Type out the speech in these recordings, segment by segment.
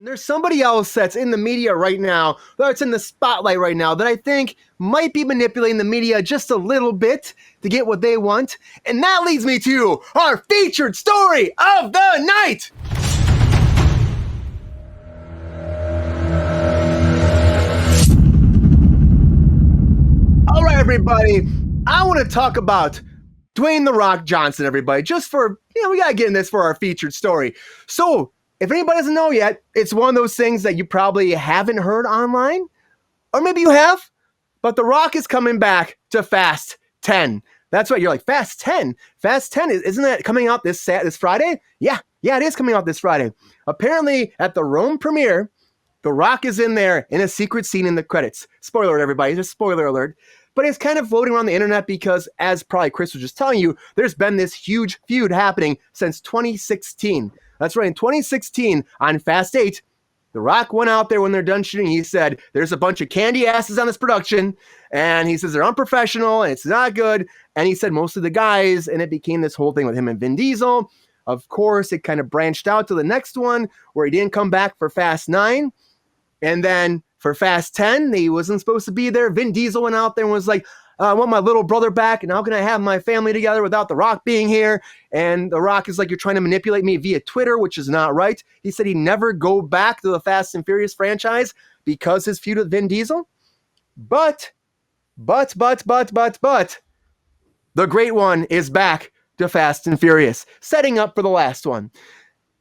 There's somebody else that's in the media right now, that's in the spotlight right now, that I think might be manipulating the media just a little bit to get what they want. And that leads me to our featured story of the night. All right, everybody. I want to talk about Dwayne the Rock Johnson, everybody, just for, we got to get in this for our featured story. So, if anybody doesn't know yet, it's one of those things that you probably haven't heard online, or maybe you have, but The Rock is coming back to Fast 10. That's right. You're like, Fast 10? Fast 10, isn't that coming out this Friday? Yeah, it is coming out this Friday. Apparently, at the Rome premiere, The Rock is in there in a secret scene in the credits. Spoiler alert, everybody. Just spoiler alert. But it's kind of floating around the internet because, as probably Chris was just telling you, there's been this huge feud happening since 2016. That's right. In 2016, on Fast 8, The Rock went out there when they're done shooting. He said, there's a bunch of candy asses on this production. And he says they're unprofessional and it's not good. And he said most of the guys, and it became this whole thing with him and Vin Diesel. Of course, it kind of branched out to the next one where he didn't come back for Fast 9. And then for Fast 10, he wasn't supposed to be there. Vin Diesel went out there and was like, I want my little brother back, and how can I have my family together without The Rock being here? And The Rock is like, you're trying to manipulate me via Twitter, which is not right. He said he'd never go back to the Fast and Furious franchise because his feud with Vin Diesel. But, the great one is back to Fast and Furious, setting up for the last one.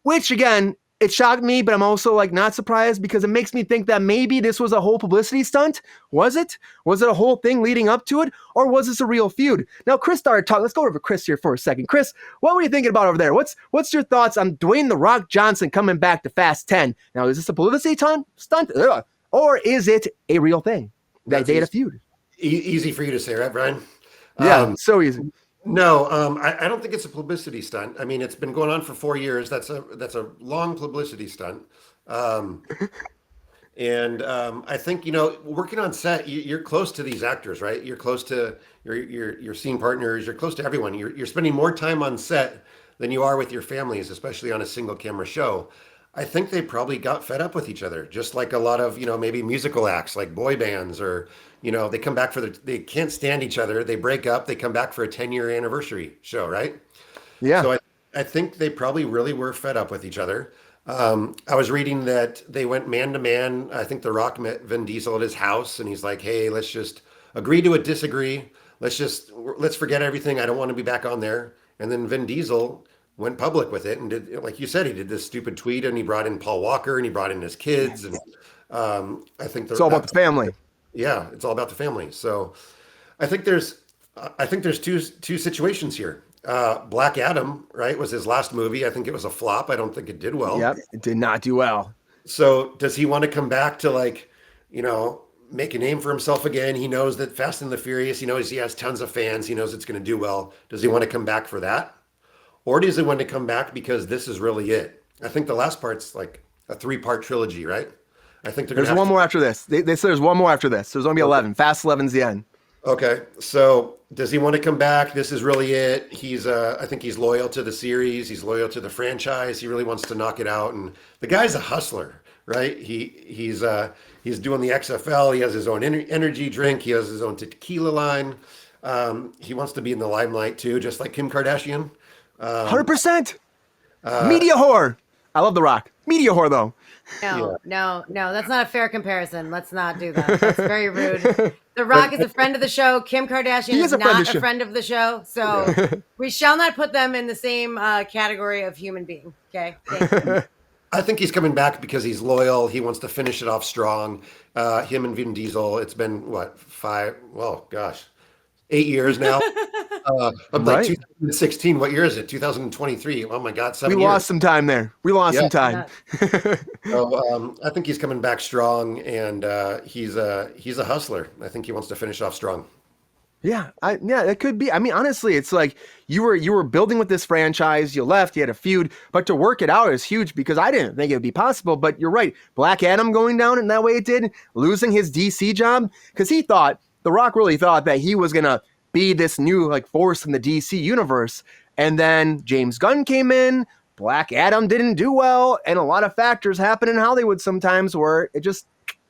Which, again, it shocked me, but I'm also like not surprised because it makes me think that maybe this was a whole publicity stunt. Was it? Was it a whole thing leading up to it? Or was this a real feud? Now, Chris started talking. Let's go over to Chris here for a second. Chris, what were you thinking about over there? What's your thoughts on Dwayne the Rock Johnson coming back to Fast 10? Now, is this a publicity stunt? Or is it a real thing? That they had a feud. Easy for you to say, right, Brian? Yeah, so easy. No, I don't think it's a publicity stunt. I mean, it's been going on for 4 years. That's a long publicity stunt. And I think, working on set, you're close to these actors, right? You're close to your scene partners. You're close to everyone. You're spending more time on set than you are with your families, especially on a single camera show. I think they probably got fed up with each other, just like a lot of, maybe musical acts like boy bands or, they come back they can't stand each other. They break up, they come back for a 10-year anniversary show, right? Yeah. So I think they probably really were fed up with each other. I was reading that they went man to man. I think The Rock met Vin Diesel at his house and he's like, hey, let's just agree to a disagree. Let's forget everything. I don't want to be back on there. And then Vin Diesel went public with it and did, like you said, he did this stupid tweet and he brought in Paul Walker and he brought in his kids. And I think it's all about the family. Yeah, it's all about the family. So I think there's two situations here. Black Adam, right, was his last movie. I think it was a flop. I don't think it did well. Yep, it did not do well. So does he want to come back to make a name for himself again? He knows that Fast and the Furious, he knows he has tons of fans. He knows it's going to do well. Does he want to come back for that? Or does he want to come back because this is really it? I think the last part's like a 3-part trilogy, right? I think there's one more after this. They say there's one more after this. There's going to be 11. Fast 11's the end. Okay. So does he want to come back? This is really it. I think he's loyal to the series. He's loyal to the franchise. He really wants to knock it out. And the guy's a hustler, right? He's doing the XFL. He has his own energy drink. He has his own tequila line. He wants to be in the limelight too, just like Kim Kardashian. 100%. Media whore. I love The Rock. Media whore, though. No, that's not a fair comparison. Let's not do that. That's very rude. The Rock is a friend of the show. Kim Kardashian is not a friend of the show. So we shall not put them in the same category of human being. Okay? Thank you. I think he's coming back because he's loyal. He wants to finish it off strong. Him and Vin Diesel, it's been, 8 years now. I'm like 2016. What year is it? 2023. Oh my God, 7 years. We lost some time there. Some time. So I think he's coming back strong, and he's a hustler. I think he wants to finish off strong. Yeah, it could be. I mean, honestly, it's like you were building with this franchise. You left. You had a feud, but to work it out is huge because I didn't think it would be possible. But you're right. Black Adam going down in that way it did, losing his DC job because The Rock really thought that he was going to be this new force in the DC universe. And then James Gunn came in, Black Adam didn't do well, and a lot of factors happen in Hollywood sometimes where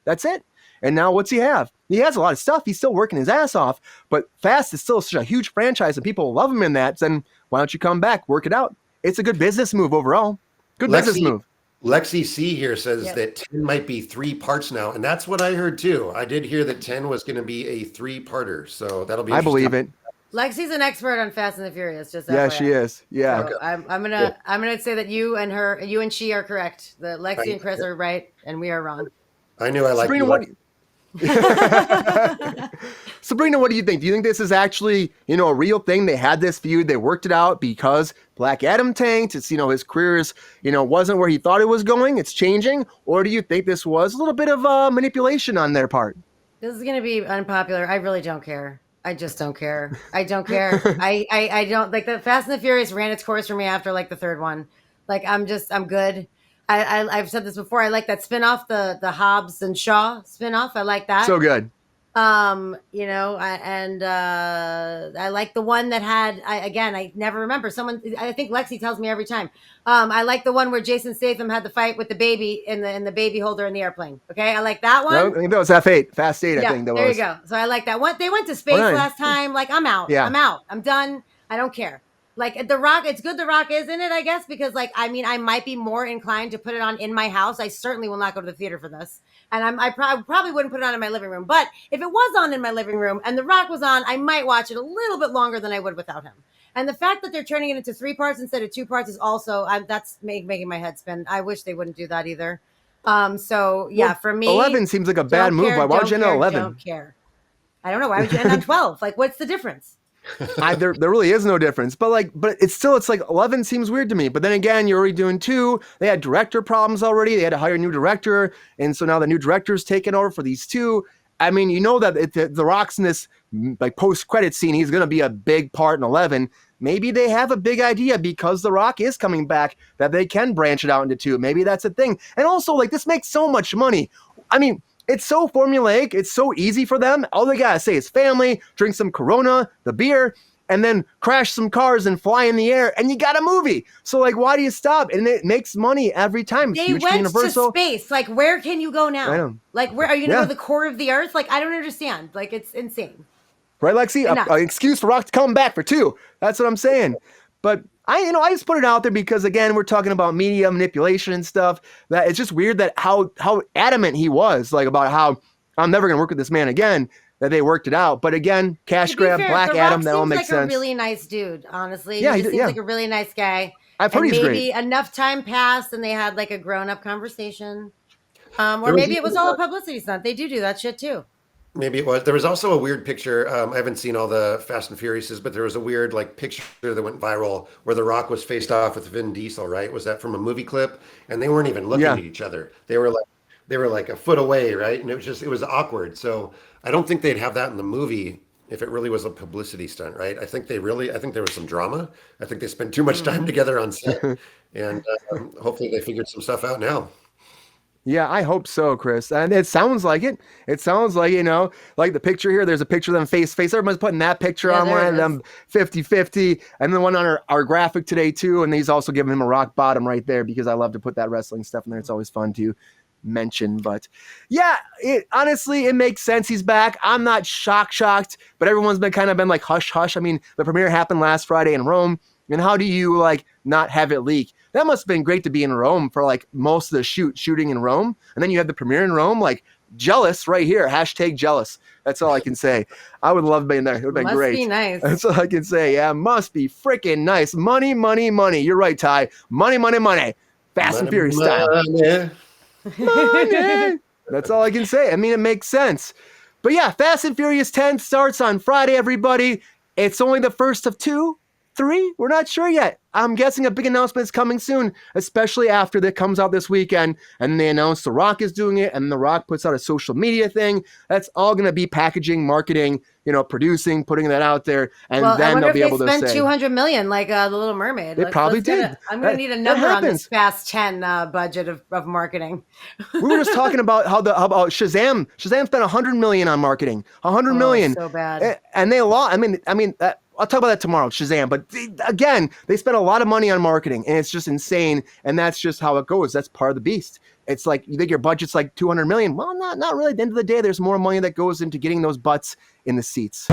that's it. And now what's he have? He has a lot of stuff. He's still working his ass off, but Fast is still such a huge franchise and people love him in that. Then why don't you come back, work it out? It's a good business move overall. Good business move. Lexi C here says that 10 might be 3 parts now, and that's what I heard too. I did hear that 10 was going to be a 3-parter, so that'll be. I believe it. Lexi's an expert on Fast and the Furious. Just yeah, she is. Yeah, so I'm gonna say that you and she are correct. That Lexi and Chris are right, and we are wrong. I knew I liked Sabrina, you. Sabrina, what do you think? Do you think this is actually, a real thing? They had this feud, they worked it out because Black Adam tanked. It's, his career is, wasn't where he thought it was going. It's changing. Or do you think this was a little bit of manipulation on their part? This is going to be unpopular. I really don't care. I just don't care. I don't care. I don't like the Fast and the Furious ran its course for me after like the third one. Like I'm good. I've said this before. I like that spinoff, the Hobbs and Shaw spinoff. I like that. So good. I like the one that had. I never remember. I think Lexi tells me every time. I like the one where Jason Statham had the fight with the baby in the baby holder in the airplane. Okay, I like that one. No, I think that was F8, Fast 8. I think that was. There you go. So I like that one. They went to space last time. Like I'm out. Yeah. I'm out. I'm done. I don't care. Like The Rock, it's good The Rock is in it, I guess, because I might be more inclined to put it on in my house. I certainly will not go to the theater for this. And I probably wouldn't put it on in my living room. But if it was on in my living room and The Rock was on, I might watch it a little bit longer than I would without him. And the fact that they're turning it into 3 parts instead of 2 parts is also, that's making my head spin. I wish they wouldn't do that either. For me. 11 seems like a bad move. Why would you end on 11? Don't care. I don't know. Why would you end on 12? Like, what's the difference? There really is no difference, but it's like 11 seems weird to me. But then again, you're already doing 2. They had director problems already. They had to hire a new director, and so now the new director's taking over for these 2. I mean, that the Rock's in this like post-credit scene. He's going to be a big part in 11. Maybe they have a big idea because The Rock is coming back that they can branch it out into 2. Maybe that's a thing. And also, this makes so much money. I mean, it's so formulaic. It's so easy for them. All they got to say is family, drink some Corona, the beer, and then crash some cars and fly in the air, and you got a movie. So, why do you stop? And it makes money every time. They went to space. Where can you go now? I know. Where are you going to go to the core of the earth? I don't understand. It's insane. Right, Lexi? An excuse for Rock to come back for 2. That's what I'm saying. But I just put it out there because, again, we're talking about media manipulation and stuff. That it's just weird that how adamant he was, about how I'm never going to work with this man again, that they worked it out. But again, cash grab, fair, Black Adam, that all makes sense. He's a really nice dude, honestly. Yeah, he seems like a really nice guy. I've heard he's great. Maybe enough time passed and they had a grown-up conversation. Or maybe it was all a publicity stunt. They do that shit too. Maybe it was. There was also a weird picture. I haven't seen all the Fast and Furiouses, but there was a weird picture that went viral where The Rock was faced off with Vin Diesel. Right? Was that from a movie clip? And they weren't even looking at each other. They were a foot away, right? And it was awkward. So I don't think they'd have that in the movie if it really was a publicity stunt, right? I think there was some drama. I think they spent too much time together on set, and hopefully they figured some stuff out now. Yeah, I hope so, Chris. And it sounds like it. It sounds like, the picture here, there's a picture of them face. Everyone's putting that picture on one of them 50-50. And the one on our graphic today, too. And he's also giving him a rock bottom right there because I love to put that wrestling stuff in there. It's always fun to mention. But yeah, honestly, it makes sense. He's back. I'm not shocked, but everyone's been hush. I mean, the premiere happened last Friday in Rome. And how do you not have it leak? That must have been great to be in Rome for most of the shooting in Rome. And then you had the premiere in Rome, jealous right here. #jealous. That's all I can say. I would love being there. It would have been great. Must be nice. That's all I can say. Yeah, must be freaking nice. Money, money, money. You're right, Ty. Money, money, money. Fast and Furious style. Money. That's all I can say. I mean, it makes sense. But yeah, Fast and Furious 10 starts on Friday, everybody. It's only the first of 2. 3? We're not sure yet. I'm guessing a big announcement is coming soon, especially after that comes out this weekend and they announce The Rock is doing it and The Rock puts out a social media thing. That's all going to be packaging, marketing, producing, putting that out there, and then they'll be able to say. Spent $200 million like The Little Mermaid. They probably did. I'm going to need a number on this Fast 10 budget of marketing. We were just talking about how about Shazam. Shazam spent $100 million on marketing. $100 million. So bad. And they lost. I mean, I'll talk about that tomorrow, Shazam. But again, they spent a lot of money on marketing, and it's just insane. And that's just how it goes. That's part of the beast. It's like, you think your budget's like 200 million. Well, not really. At the end of the day, there's more money that goes into getting those butts in the seats.